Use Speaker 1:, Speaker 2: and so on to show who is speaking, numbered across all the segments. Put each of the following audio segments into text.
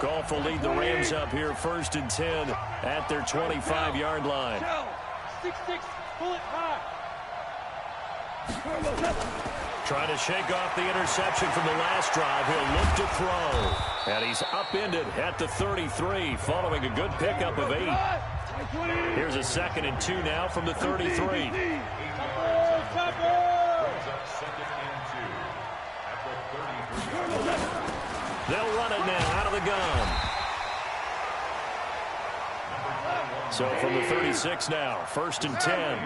Speaker 1: Goff will lead the Rams up here 1st and 10 at their 25-yard line.
Speaker 2: 6-6, pull it high.
Speaker 1: Trying to shake off the interception from the last drive. He'll look to throw. And he's upended at the 33 following a good pickup of 8. Here's a 2nd and 2 now from the 33. They'll run it now out of the gun. So from the 36 now, 1st and 10.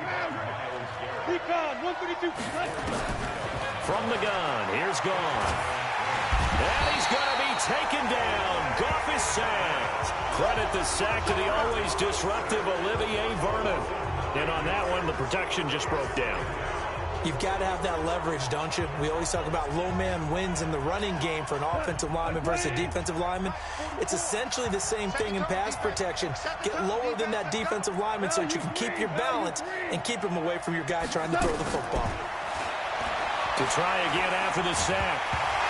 Speaker 1: From the gun, here's Goff. And he's going to be taken down. Goff is sacked. Credit the sack to the always disruptive Olivier Vernon. And on that one, the protection just broke down.
Speaker 3: You've got to have that leverage, don't you? We always talk about low man wins in the running game for an offensive lineman versus a defensive lineman. It's essentially the same thing in pass protection. Get lower than that defensive lineman so that you can keep your balance and keep him away from your guy trying to throw the football.
Speaker 1: To try again after the sack.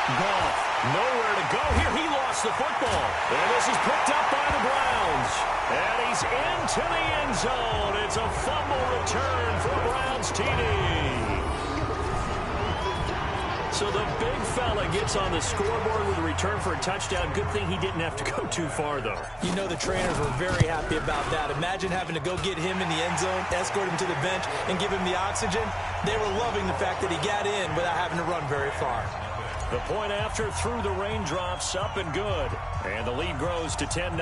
Speaker 1: Goff, nowhere to go here. He lost the football. And this is picked up by the Browns. And he's into the end zone. It's a fumble return for a Browns TD. So the big fella gets on the scoreboard with a return for a touchdown. Good thing he didn't have to go too far, though.
Speaker 3: You know the trainers were very happy about that. Imagine having to go get him in the end zone, escort him to the bench, and give him the oxygen. They were loving the fact that he got in without having to run very far.
Speaker 1: The point after through the raindrops, up and good. And the lead grows to 10-0.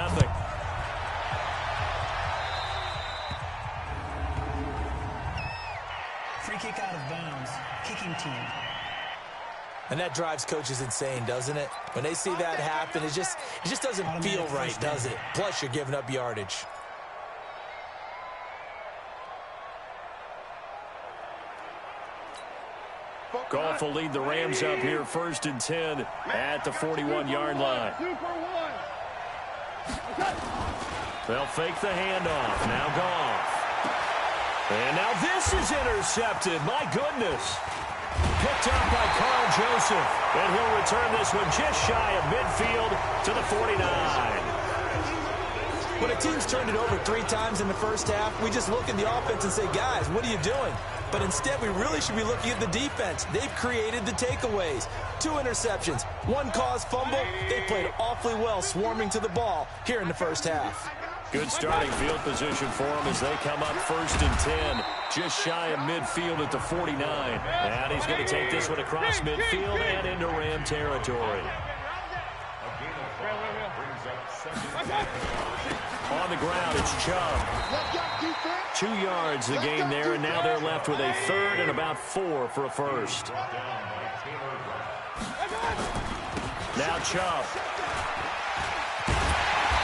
Speaker 4: Free kick out of bounds. Kicking team.
Speaker 3: And that drives coaches insane, doesn't it? When they see that happen, it just doesn't feel right, does it? Plus, you're giving up yardage.
Speaker 1: Goff will lead the Rams up here 1st and 10 at the 41-yard line. They'll fake the handoff. Now Goff. And now this is intercepted. My goodness. Picked up by Carl Joseph. And he'll return this one just shy of midfield to the 49.
Speaker 3: When a team's turned it over 3 times in the first half, we just look at the offense and say, guys, what are you doing? But instead, we really should be looking at the defense. They've created the takeaways. 2 interceptions, 1 caused fumble. They played awfully well swarming to the ball here in the first half.
Speaker 1: Good starting field position for them as they come up 1st and 10. Just shy of midfield at the 49. And he's going to take this one across midfield and into Ram territory. On the ground, it's Chubb. 2 yards the gain there, and now they're left with a 3rd and about 4 for a first. Now Chubb.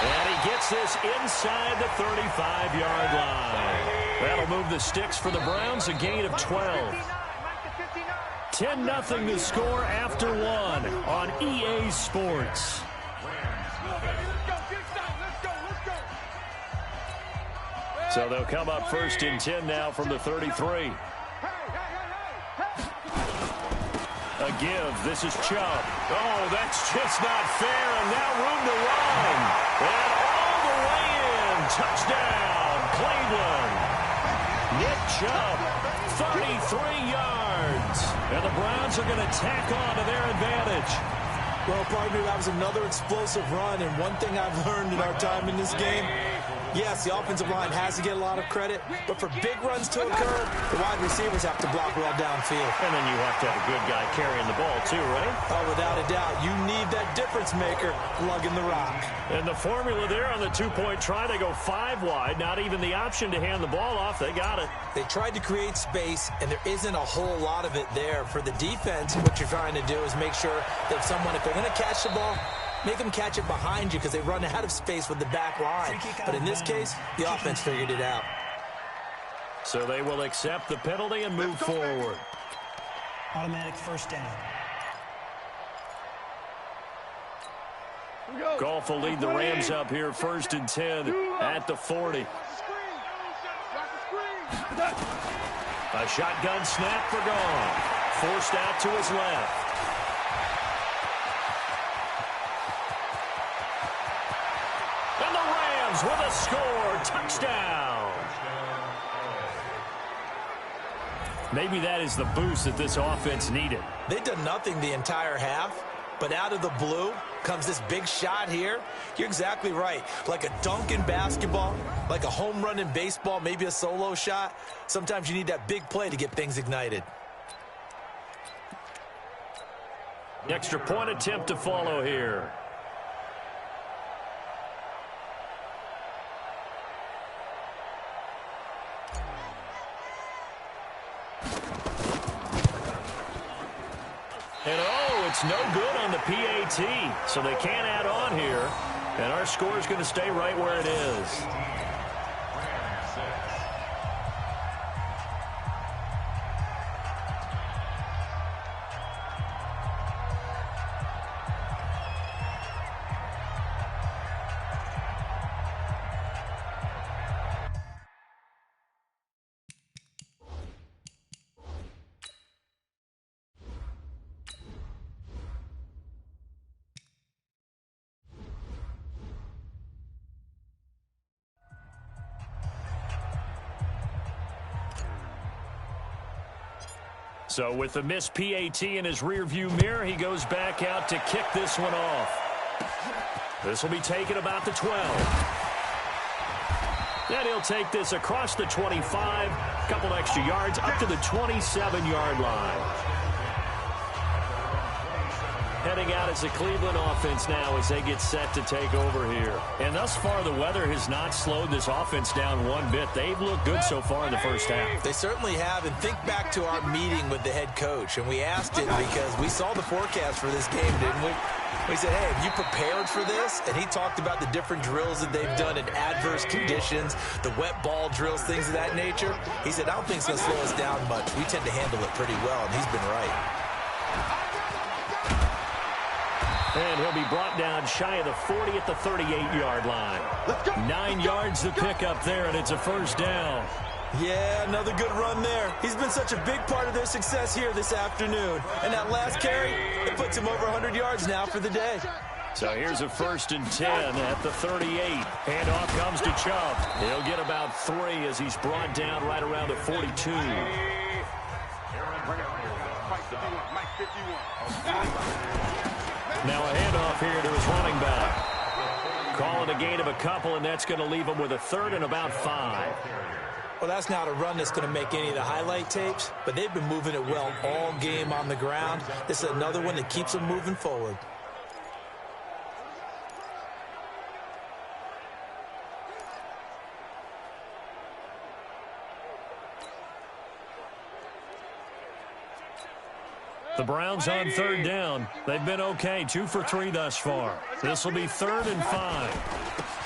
Speaker 1: And he gets this inside the 35-yard line. That'll move the sticks for the Browns, a gain of 12. 10-0 the score after 1 on EA Sports. So they'll come up 1st and 10 now from the 33. A give. This is Chubb. Oh, that's just not fair. And now room to run. And all the way in. Touchdown, Cleveland. Nick Chubb, 33 yards. And the Browns are going to tack on to their advantage.
Speaker 3: Well, partner, that was another explosive run. And one thing I've learned in our time in this game, yes, the offensive line has to get a lot of credit, but for big runs to occur, the wide receivers have to block well downfield.
Speaker 1: And then you have to have a good guy carrying the ball too, right?
Speaker 3: Oh, without a doubt. You need that difference maker lugging the rock.
Speaker 1: And the formula there on the 2-point try, they go 5 wide. Not even the option to hand the ball off. They got it.
Speaker 3: They tried to create space, and there isn't a whole lot of it there. For the defense, what you're trying to do is make sure that someone, if they're going to catch the ball, make them catch it behind you because they run out of space with the back line. But in this case, the offense figured it out.
Speaker 1: So they will accept the penalty and move forward.
Speaker 4: Automatic first down.
Speaker 1: Goff will lead the Rams up here 1st and 10 at the 40. A shotgun snap for Goff. Forced out to his left. Braves with a score. Touchdown. Maybe that is the boost that this offense needed.
Speaker 3: They've done nothing the entire half, but out of the blue comes this big shot here. You're exactly right. Like a dunk in basketball, like a home run in baseball, maybe a solo shot. Sometimes you need that big play to get things ignited.
Speaker 1: Extra point attempt to follow here. And oh, it's no good on the PAT, so they can't add on here. And our score is going to stay right where it is. So with the missed PAT in his rearview mirror, he goes back out to kick this one off. This will be taken about the 12. Then he'll take this across the 25, a couple extra yards, up to the 27-yard line. Heading out as a Cleveland offense now as they get set to take over here. And thus far, the weather has not slowed this offense down one bit. They've looked good so far in the first half.
Speaker 3: They certainly have. And think back to our meeting with the head coach. And we asked it because we saw the forecast for this game, didn't we? We said, hey, have you prepared for this? And he talked about the different drills that they've done in adverse conditions, the wet ball drills, things of that nature. He said, I don't think it's going to slow us down much. We tend to handle it pretty well, and he's been right.
Speaker 1: And he'll be brought down shy of the 40 at the 38-yard line. 9 yards to pick up there, and it's a first down.
Speaker 3: Yeah, another good run there. He's been such a big part of their success here this afternoon. And that last carry, it puts him over 100 yards now for the day.
Speaker 1: So here's a 1st and 10 at the 38. Handoff comes to Chubb. He'll get about 3 as he's brought down right around the 42. Now a handoff here to his running back. Calling a gain of a couple, and that's going to leave him with a 3rd and about 5.
Speaker 3: Well, that's not a run that's going to make any of the highlight tapes, but they've been moving it well all game on the ground. This is another one that keeps them moving forward.
Speaker 1: The Browns on 3rd down. They've been okay, 2 for 3 thus far. This will be 3rd and 5.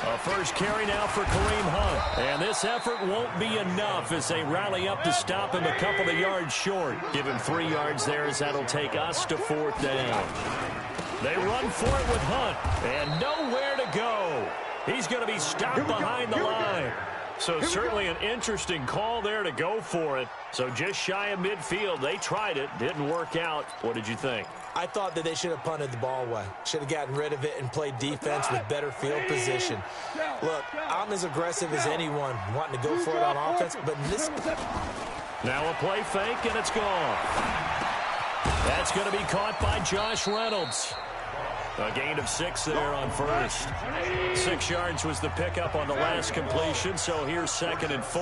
Speaker 1: A first carry now for Kareem Hunt. And this effort won't be enough as they rally up to stop him a couple of yards short. Give him 3 yards there as that'll take us to 4th down. They run for it with Hunt. And nowhere to go. He's going to be stopped behind the line. So certainly an interesting call there to go for it. So just shy of midfield. They tried it. Didn't work out. What did you think?
Speaker 3: I thought that they should have punted the ball away. Should have gotten rid of it and played defense with better field position. Look, I'm as aggressive as anyone wanting to go for it on offense, but in this...
Speaker 1: Now a play fake, and it's gone. That's going to be caught by Josh Reynolds. A gain of 6 there on first. 6 yards was the pickup on the last completion, so here's 2nd and 4.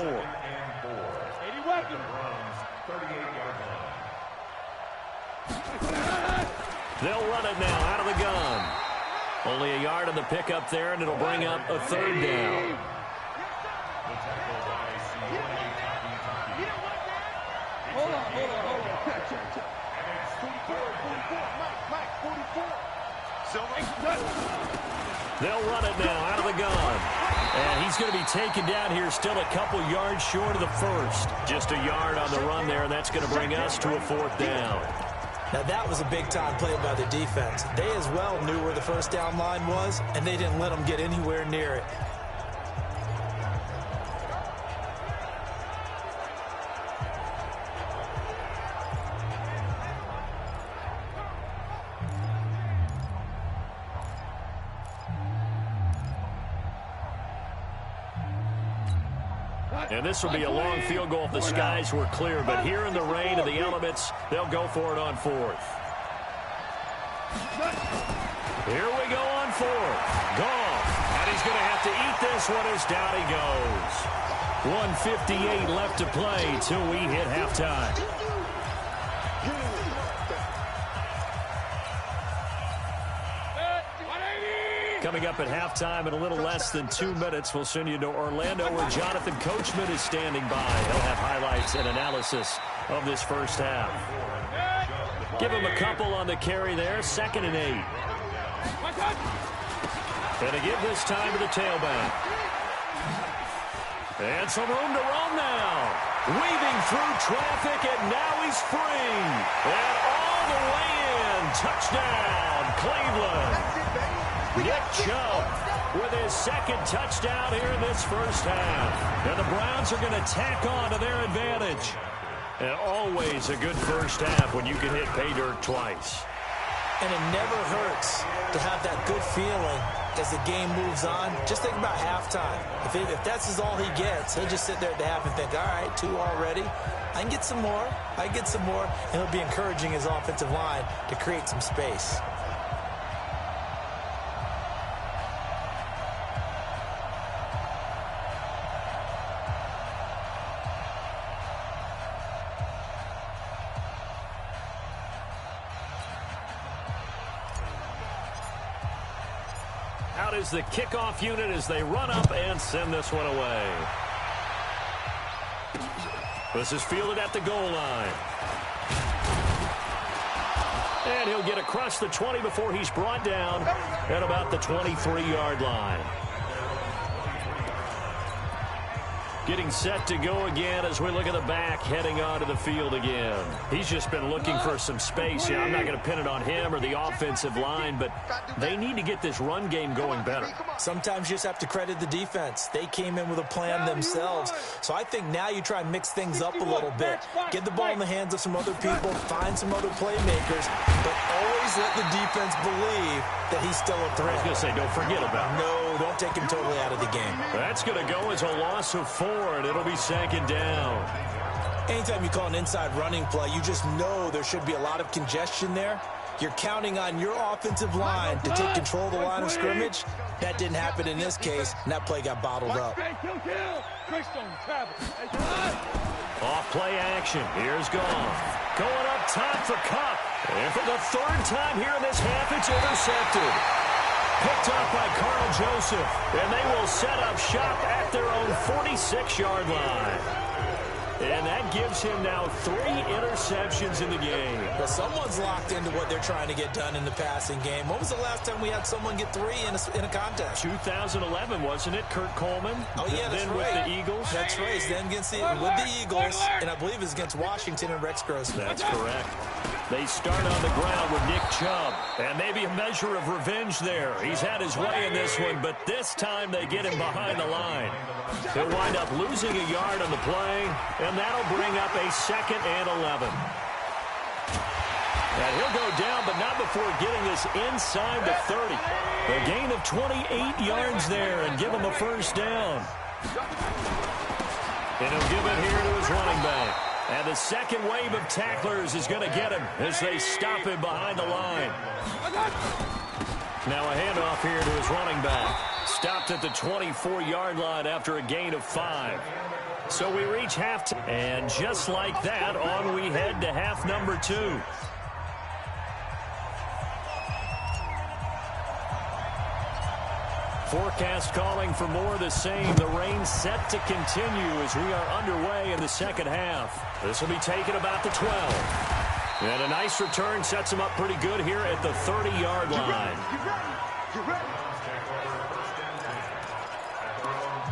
Speaker 1: They'll run it now out of the gun. Only a yard on the pickup there, and it'll bring up a 3rd down.
Speaker 2: Hold on.
Speaker 1: They'll run it now out of the gun. And he's going to be taken down here still a couple yards short of the first. Just a yard on the run there, and that's going to bring us to a 4th down.
Speaker 3: Now that was a big-time play by the defense. They as well knew where the first down line was, and they didn't let them get anywhere near it.
Speaker 1: And this will be a long field goal if the skies were clear. But here in the rain and the elements, they'll go for it on fourth. Here we go on fourth. Gone. And he's going to have to eat this one as down he goes. 1:58 left to play till we hit halftime. Coming up at halftime in a little less than 2 minutes, we'll send you to Orlando where Jonathan Coachman is standing by. He'll have highlights and analysis of this first half. Give him a couple on the carry there, 2nd and 8. And to give this time to the tailback. And some room to roam now. Weaving through traffic, and now he's free. And all the way in. Touchdown, Cleveland. Nick Chubb with his 2nd touchdown here in this first half. And the Browns are going to tack on to their advantage. And always a good first half when you can hit pay dirt twice.
Speaker 3: And it never hurts to have that good feeling as the game moves on. Just think about halftime. If that's all he gets, he'll just sit there at the half and think, all right, 2 already. I can get some more. I can get some more. And he'll be encouraging his offensive line to create some space.
Speaker 1: Out is the kickoff unit as they run up and send this one away. This is fielded at the goal line. And he'll get across the 20 before he's brought down at about the 23-yard line. Getting set to go again as we look at the back heading onto the field again. He's just been looking for some space. Yeah, I'm not going to pin it on him or the offensive line, but they need to get this run game going better.
Speaker 3: Sometimes you just have to credit the defense. They came in with a plan themselves. So I think now you try and mix things up a little bit. Get the ball in the hands of some other people, find some other playmakers, but always let the defense believe that he's still a threat.
Speaker 1: I was going to say, don't forget about him.
Speaker 3: No, don't take him totally out of the game.
Speaker 1: That's going to go as a loss of 4. And it'll be 2nd down.
Speaker 3: Anytime you call an inside running play, you just know there should be a lot of congestion there. You're counting on your offensive line to take control of the line of scrimmage. That didn't happen in this case, and that play got bottled up.
Speaker 1: Off play action. Here's Goff. Going up top for Kupp. And for the 3rd time here in this half, it's intercepted. Picked up by Carl Joseph, and they will set up shop at their own 46-yard line. And that gives him now 3 interceptions in the game.
Speaker 3: Well, someone's locked into what they're trying to get done in the passing game. When was the last time we had someone get 3 in a contest?
Speaker 1: 2011, wasn't it? Kurt Coleman.
Speaker 3: Oh, yeah, that's
Speaker 1: then
Speaker 3: right.
Speaker 1: With the Eagles.
Speaker 3: That's right. Then with the Eagles, and I believe it's against Washington and Rex Grossman.
Speaker 1: That's correct. They start on the ground with Nick Chubb. And maybe a measure of revenge there. He's had his way in this one, but this time they get him behind the line. He'll wind up losing a yard on the play, and that'll bring up a 2nd and 11. And he'll go down, but not before getting this inside the 30. A gain of 28 yards there and give him a 1st down. And he'll give it here to his running back. And the 2nd wave of tacklers is going to get him as they stop him behind the line. Now a handoff here to his running back. Stopped at the 24-yard line after a gain of 5. So we reach halftime. And just like that, on we head to half number 2. Forecast calling for more of the same. The rain set to continue as we are underway in the 2nd half. This will be taken about the 12. And a nice return sets him up pretty good here at the 30-yard line.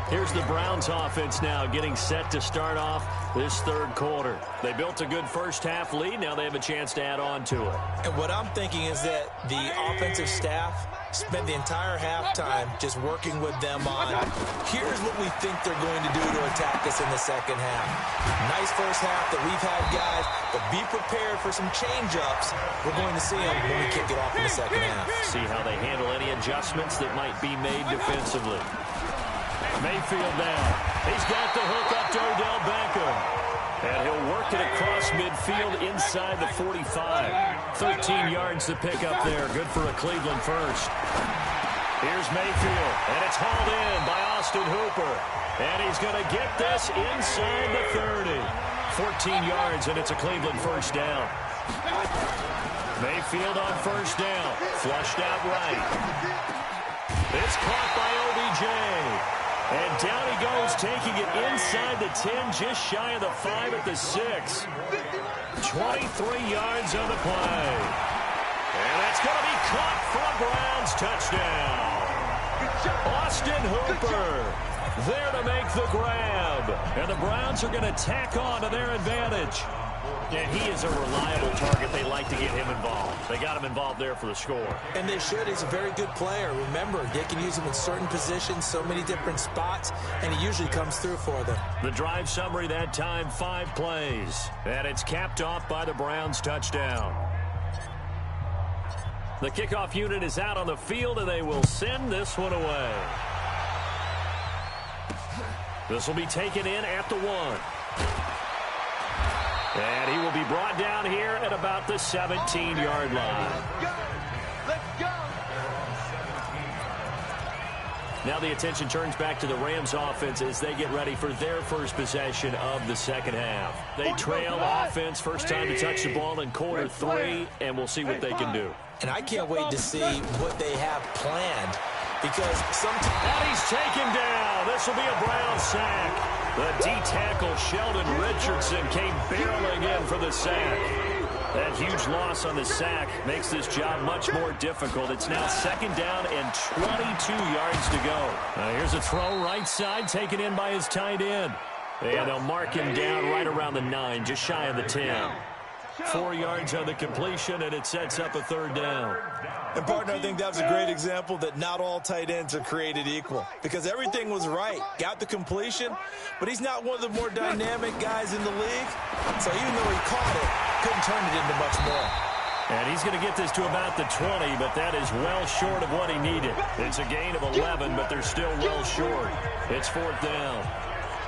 Speaker 1: Here's the Browns offense now getting set to start off this 3rd quarter. They built a good first half lead. Now they have a chance to add on to it.
Speaker 3: And what I'm thinking is that the offensive staff spent the entire halftime just working with them on, here's what we think they're going to do to attack us in the 2nd half. Nice first half that we've had, guys, but be prepared for some change-ups. We're going to see them when we kick it off in the 2nd half.
Speaker 1: See how they handle any adjustments that might be made defensively. Mayfield now. He's got the hook up to Odell Beckham. And he'll work it across midfield inside the 45. 13 yards to pick up there. Good for a Cleveland first. Here's Mayfield, and it's hauled in by Austin Hooper. And he's going to get this inside the 30. 14 yards, and it's a Cleveland first down. Mayfield on first down. Flushed out right. It's caught by OBJ. And down he goes, taking it inside the 10, just shy of the 5 at the 6. 23 yards on the play. And that's going to be caught for a Browns touchdown. Austin Hooper there to make the grab. And the Browns are going to tack on to their advantage. And he is a reliable target. They like to get him involved. They got him involved there for the score.
Speaker 3: And they should. He's a very good player. Remember, they can use him in certain positions, so many different spots, and he usually comes through for them.
Speaker 1: The drive summary that time, 5 plays. And it's capped off by the Browns touchdown. The kickoff unit is out on the field, and they will send this one away. This will be taken in at the 1. And he will be brought down here at about the 17-yard line. Now the attention turns back to the Rams offense as they get ready for their first possession of the second half. They trail offense, first time to touch the ball in quarter 3, and we'll see what they can do.
Speaker 3: And I can't wait to see what they have planned, because sometimes...
Speaker 1: And he's taken down. This will be a Brown sack. The D-tackle Sheldon Richardson came barreling in for the sack. That huge loss on the sack makes this job much more difficult. It's now second down and 22 yards to go. Here's a throw right side taken in by his tight end. And they'll mark him down right around the 9, just shy of the 10. 4 yards on the completion, and it sets up a third down.
Speaker 3: And, partner, I think that was a great example that not all tight ends are created equal, because everything was right. Got the completion, but he's not one of the more dynamic guys in the league. So even though he caught it, couldn't turn it into much more.
Speaker 1: And he's going to get this to about the 20, but that is well short of what he needed. It's a gain of 11, but they're still well short. It's fourth down.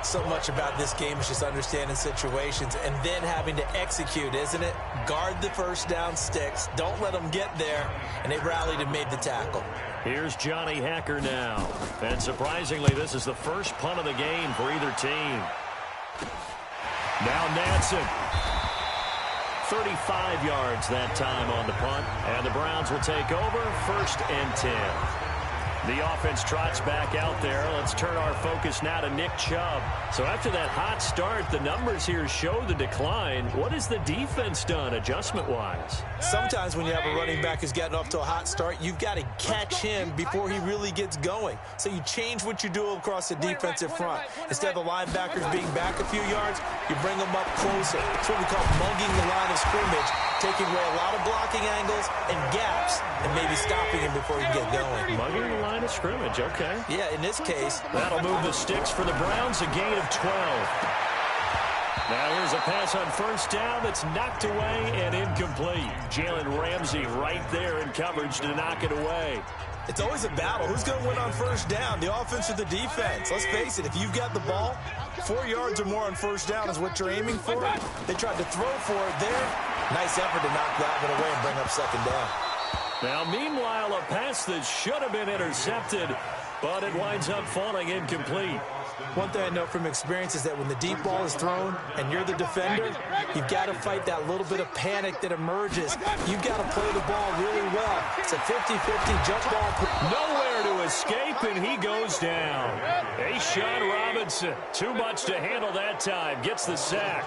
Speaker 3: So much about this game is just understanding situations and then having to execute, isn't it? Guard the first down sticks. Don't let them get there. And they rallied and made the tackle.
Speaker 1: Here's Johnny Hacker now. And surprisingly, this is the first punt of the game for either team. Now Nansen. 35 yards that time on the punt. And the Browns will take over, 1st and 10. The offense trots back out there. Let's turn our focus now to Nick Chubb. So after that hot start, the numbers here show the decline. What has the defense done adjustment-wise?
Speaker 3: Sometimes when you have a running back who's gotten off to a hot start, you've got to catch him before he really gets going. So you change what you do across the defensive front. Instead of the linebackers being back a few yards, you bring them up closer. It's what we call mugging the line of scrimmage, taking away a lot of blocking angles and gaps and maybe stopping him before he can get going.
Speaker 1: Mugging the line of scrimmage, okay.
Speaker 3: Yeah, in this case.
Speaker 1: That'll move the sticks for the Browns, a gain of 12. Now here's a pass on first down that's knocked away and incomplete. Jalen Ramsey right there in coverage to knock it away.
Speaker 3: It's always a battle. Who's going to win on first down, the offense or the defense? Let's face it, if you've got the ball, 4 yards or more on first down is what you're aiming for. They tried to throw for it there. Nice effort to knock that one away and bring up second down.
Speaker 1: Now, meanwhile, a pass that should have been intercepted, but it winds up falling incomplete.
Speaker 3: One thing I know from experience is that when the deep ball is thrown and you're the defender, you've got to fight that little bit of panic that emerges. You've got to play the ball really well. It's a 50-50 jump ball.
Speaker 1: Nowhere to escape, and he goes down. A'Shawn Robinson, too much to handle that time, gets the sack.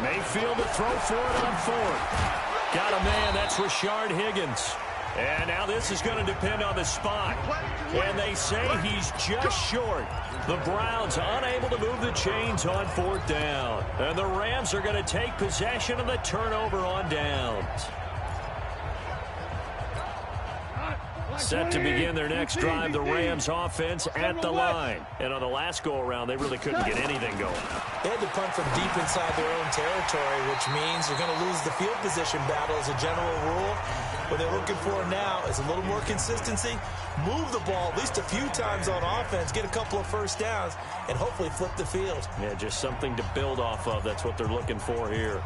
Speaker 1: Mayfield to throw for it on 4th. Got a man, that's Rashard Higgins. And now this is going to depend on the spot. And they say he's just short. The Browns unable to move the chains on 4th down. And the Rams are going to take possession of the turnover on downs. set to begin their next drive, the Rams offense at the line. And on the last go-around, they really couldn't get anything going.
Speaker 3: They had to punt from deep inside their own territory, which means you're going to lose the field position battle as a general rule. What they're looking for now is a little more consistency, move the ball at least a few times on offense, get a couple of first downs, and hopefully flip the field.
Speaker 1: Yeah, just something to build off of. That's what they're looking for here.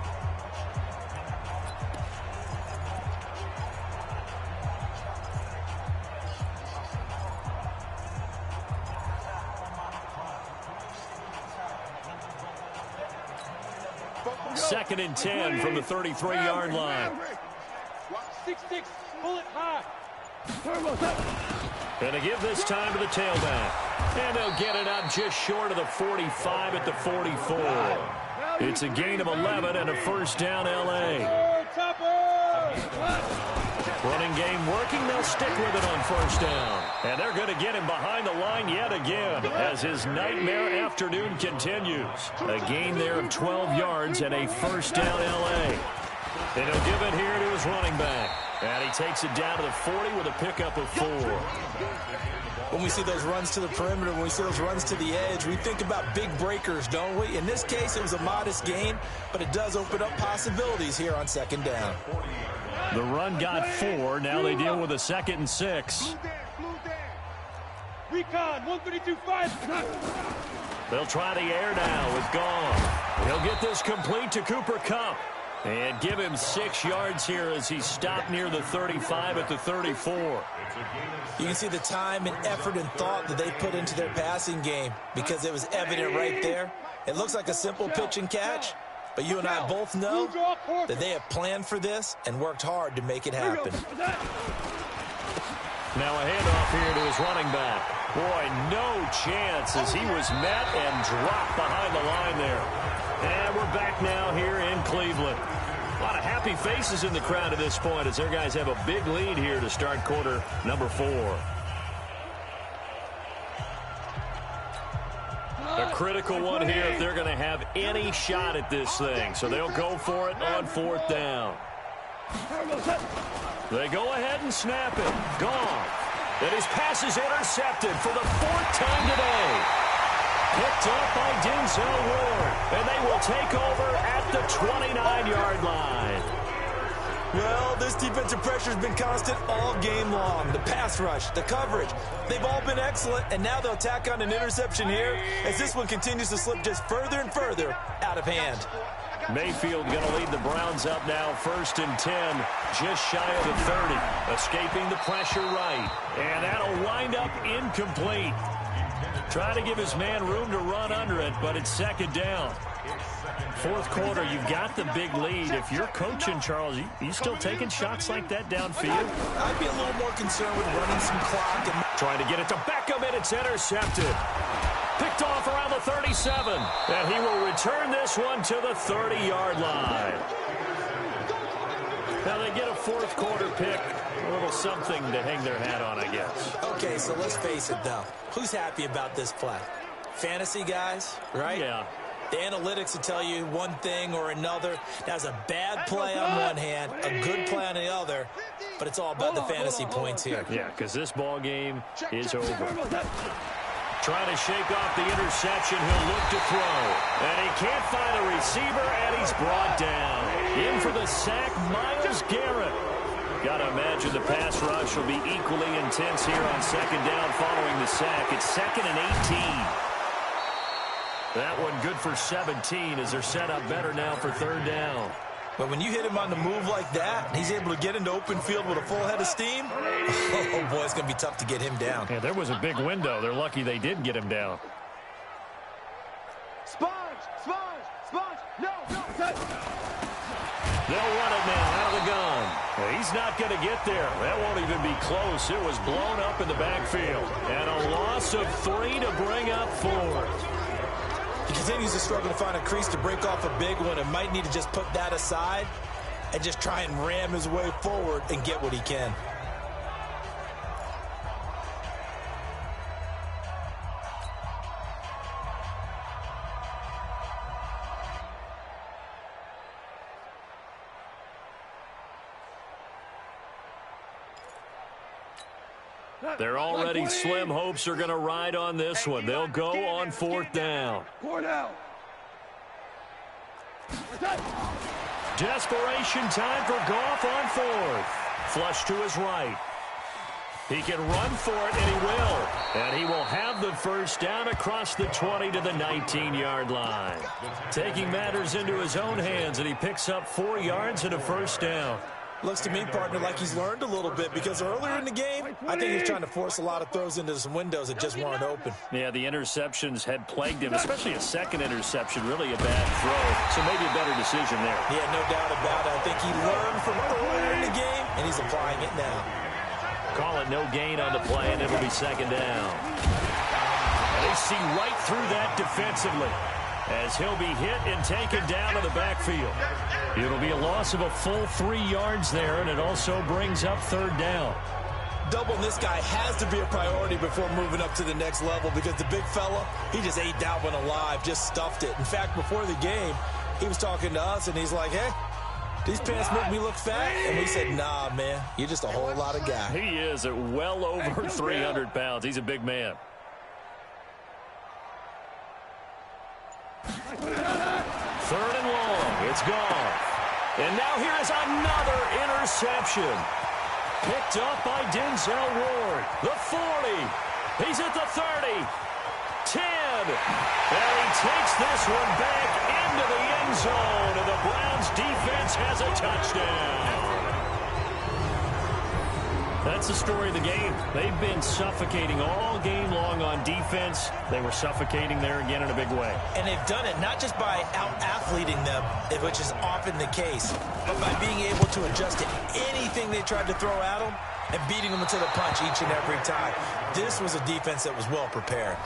Speaker 1: Second and 10 from the 33-yard line.
Speaker 2: 6-6, pull it high.
Speaker 1: And to give this time to the tailback. And they'll get it up just short of the 45 at the 44. It's a gain of 11 and a first down, L.A. Running game working. They'll stick with it on first down. And they're going to get him behind the line yet again as his nightmare afternoon continues. A gain there of 12 yards and a first down, L.A. And he'll give it here to his running back. And he takes it down to the 40 with a pickup of 4.
Speaker 3: When we see those runs to the perimeter, when we see those runs to the edge, we think about big breakers, don't we? In this case, it was a modest gain, but it does open up possibilities here on second down.
Speaker 1: The run got 4. Now they deal with a 2nd and 6.
Speaker 2: Recon, 132-5.
Speaker 1: They'll try the air now with Gone. He'll get this complete to Cooper Kupp. And give him 6 yards here as he stopped near the 35 at the 34.
Speaker 3: You can see the time and effort and thought that they put into their passing game because it was evident right there. It looks like a simple pitch and catch, but you and I both know that they have planned for this and worked hard to make it happen.
Speaker 1: Now a handoff here to his running back. Boy, no chance as he was met and dropped behind the line there. And we're back now here in Cleveland. A lot of happy faces in the crowd at this point as their guys have a big lead here to start quarter number 4. A critical one here if they're going to have any shot at this thing. So they'll go for it on 4th down. They go ahead and snap it. Gone. And his pass is intercepted for the 4th time today. Picked up by Denzel Ward. And they will take over at the 29-yard line.
Speaker 3: Well, this defensive pressure has been constant all game long. The pass rush, the coverage, they've all been excellent. And now they'll tack on an interception here as this one continues to slip just further and further out of hand.
Speaker 1: Mayfield going to lead the Browns up now, 1st and 10, just shy of the 30. Escaping the pressure right. And that'll wind up incomplete. Trying to give his man room to run under it, but it's 2nd down. 4th quarter, you've got the big lead. If you're coaching, Charles, you still taking shots like that downfield?
Speaker 3: I'd be a little more concerned with running some clock. And
Speaker 1: trying to get it to Beckham, and it's intercepted. Picked off around the 37. And he will return this one to the 30-yard line. Now they get a 4th quarter pick. A little something to hang their hat on, I guess.
Speaker 3: Okay, so let's face it, though. Who's happy about this play? Fantasy guys, right?
Speaker 1: Yeah.
Speaker 3: The analytics will tell you one thing or another. That's a bad play on one hand, a good play on the other, but it's all about the fantasy points here.
Speaker 1: Yeah, because this ball game is over. Trying to shake off the interception. He'll look to throw. And he can't find a receiver, and he's brought down. In for the sack, Myles Garrett. Got to imagine the pass rush will be equally intense here on 2nd down following the sack. It's 2nd and 18. That one good for 17 as they're set up better now for 3rd down.
Speaker 3: But when you hit him on the move like that, and he's able to get into open field with a full head of steam, oh boy, it's going to be tough to get him down.
Speaker 1: Yeah, there was a big window. They're lucky they did get him down.
Speaker 2: Sponge, no.
Speaker 1: They'll run it now out of the gun. Well, he's not going to get there. That won't even be close. It was blown up in the backfield. And a loss of 3 to bring up 4.
Speaker 3: He continues to struggle to find a crease to break off a big one and might need to just put that aside and just try and ram his way forward and get what he can.
Speaker 1: Their already slim hopes are going to ride on this one. They'll go on 4th down. Desperation time for Goff on 4th. Flush to his right. He can run for it, and he will. And he will have the first down across the 20 to the 19-yard line. Taking matters into his own hands, and he picks up 4 yards and a first down.
Speaker 3: Looks to me, partner, like he's learned a little bit, because earlier in the game, I think he was trying to force a lot of throws into some windows that just weren't open.
Speaker 1: Yeah, the interceptions had plagued him, especially a second interception, really a bad throw. So maybe a better decision there.
Speaker 3: Yeah, no doubt about it. I think he learned from earlier in the game, and he's applying it now.
Speaker 1: Call it no gain on the play, and it'll be 2nd down. And they see right through that defensively, as he'll be hit and taken down to the backfield. It'll be a loss of a full 3 yards there, and it also brings up 3rd down.
Speaker 3: Doubling this guy has to be a priority before moving up to the next level, because the big fella, he just ate that one alive, just stuffed it. In fact, before the game, he was talking to us, and he's like, hey, these pants make me look fat. And we said, nah, man, you're just a whole lot of guy.
Speaker 1: He is at well over 300 pounds. He's a big man. 3rd and long. It's gone. And now here is another interception. Picked up by Denzel Ward. The 40. He's at the 30. 10. And he takes this one back into the end zone. And the Browns defense has a touchdown. That's the story of the game. They've been suffocating all game long on defense. They were suffocating there again in a big way.
Speaker 3: And they've done it not just by out-athleting them, which is often the case, but by being able to adjust to anything they tried to throw at them and beating them to the punch each and every time. This was a defense that was well prepared.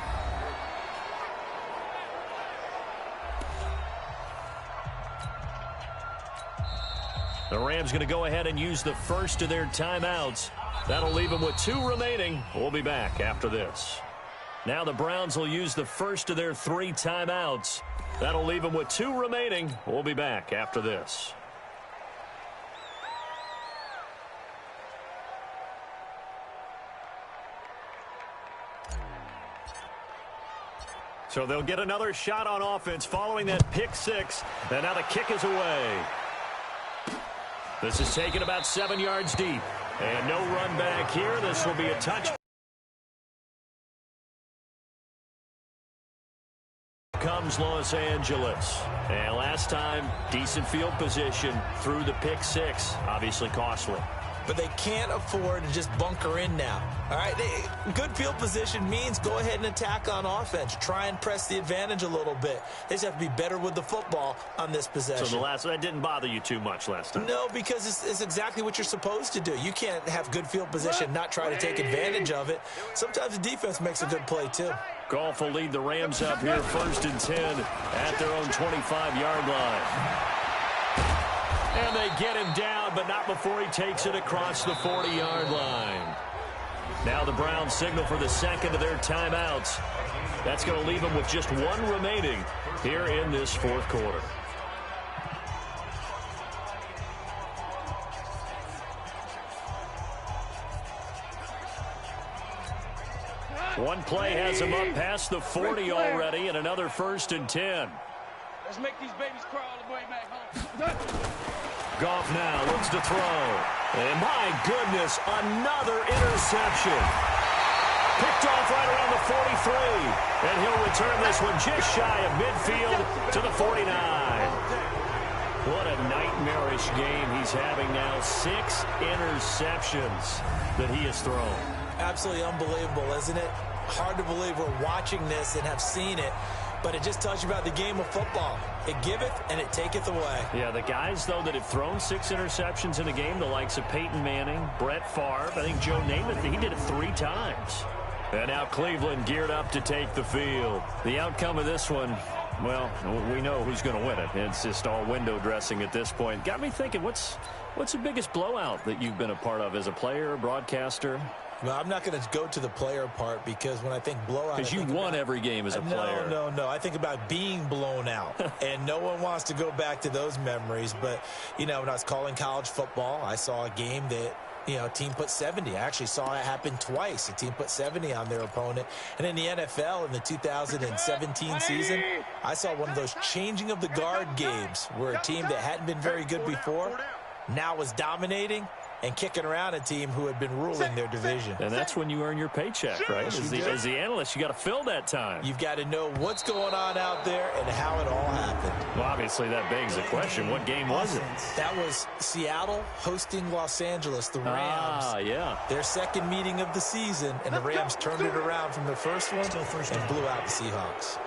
Speaker 1: The Rams going to go ahead and use the first of their timeouts. That'll leave them with 2 remaining. We'll be back after this. Now the Browns will use the first of their 3 timeouts. That'll leave them with 2 remaining. We'll be back after this. So they'll get another shot on offense following that pick 6. And now the kick is away. This is taken about 7 yards deep. And no run back here. This will be a touch. Comes Los Angeles. And last time, decent field position through the pick 6. Obviously costly.
Speaker 3: But they can't afford to just bunker in now. All right, good field position means go ahead and attack on offense. Try and press the advantage a little bit. They just have to be better with the football on this possession.
Speaker 1: So that didn't bother you too much last time?
Speaker 3: No, because it's exactly what you're supposed to do. You can't have good field position, not try to take advantage of it. Sometimes the defense makes a good play, too.
Speaker 1: Goff will lead the Rams up here 1st and 10 at their own 25-yard line. And they get him down, but not before he takes it across the 40-yard line. Now the Browns signal for the second of their timeouts. That's going to leave them with just 1 remaining here in this 4th quarter. One play has him up past the 40 already, and another 1st and 10.
Speaker 2: Let's make these babies crawl all the way back home.
Speaker 1: Goff now looks to throw. And my goodness, another interception. Picked off right around the 43. And he'll return this one just shy of midfield to the 49. What a nightmarish game he's having now. 6 interceptions that he has thrown.
Speaker 3: Absolutely unbelievable, isn't it? Hard to believe we're watching this and have seen it. But it just tells you about the game of football. It giveth and it taketh away.
Speaker 1: Yeah, the guys, though, that have thrown 6 interceptions in a game, the likes of Peyton Manning, Brett Favre, I think Joe Namath, he did it 3 times. And now Cleveland geared up to take the field. The outcome of this one, well, we know who's going to win it. It's just all window dressing at this point. Got me thinking, what's the biggest blowout that you've been a part of as a player, broadcaster?
Speaker 3: Well, I'm not going to go to the player part, because when I think blowout,
Speaker 1: because you won every game as a player.
Speaker 3: No. I think about being blown out, and no one wants to go back to those memories. But, you know, when I was calling college football, I saw a game that, a team put 70. I actually saw it happen twice. A team put 70 on their opponent. And in the NFL in the 2017 season, I saw one of those changing of the guard games where a team that hadn't been very good before now was dominating and kicking around a team who had been ruling their division.
Speaker 1: And that's when you earn your paycheck, right? As the analyst, you got to fill that time.
Speaker 3: You've got to know what's going on out there and how it all happened.
Speaker 1: Well, obviously, that begs the question, what game was it?
Speaker 3: That was Seattle hosting Los Angeles, the Rams.
Speaker 1: Yeah.
Speaker 3: Their second meeting of the season, and the Rams turned it around from their first one and blew out the Seahawks.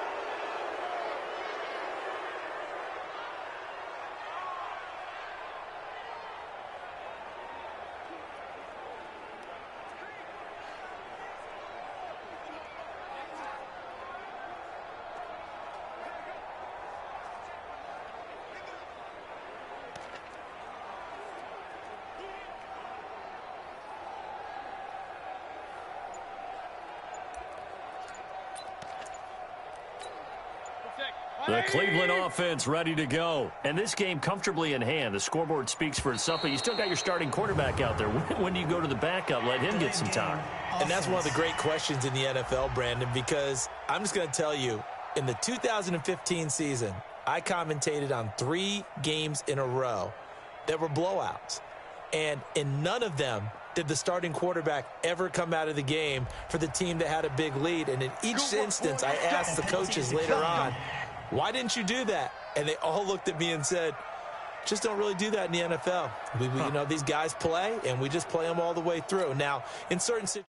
Speaker 1: The Cleveland offense ready to go. And this game comfortably in hand. The scoreboard speaks for itself, but you still got your starting quarterback out there. When do you go to the backup? Let him get some time.
Speaker 3: And that's one of the great questions in the NFL, Brandon, because I'm just going to tell you, in the 2015 season, I commentated on 3 games in a row that were blowouts. And in none of them did the starting quarterback ever come out of the game for the team that had a big lead. And in each instance, I asked the coaches later on, why didn't you do that? And they all looked at me and said, just don't really do that in the NFL. These guys play, and we just play them all the way through. Now, in certain situations,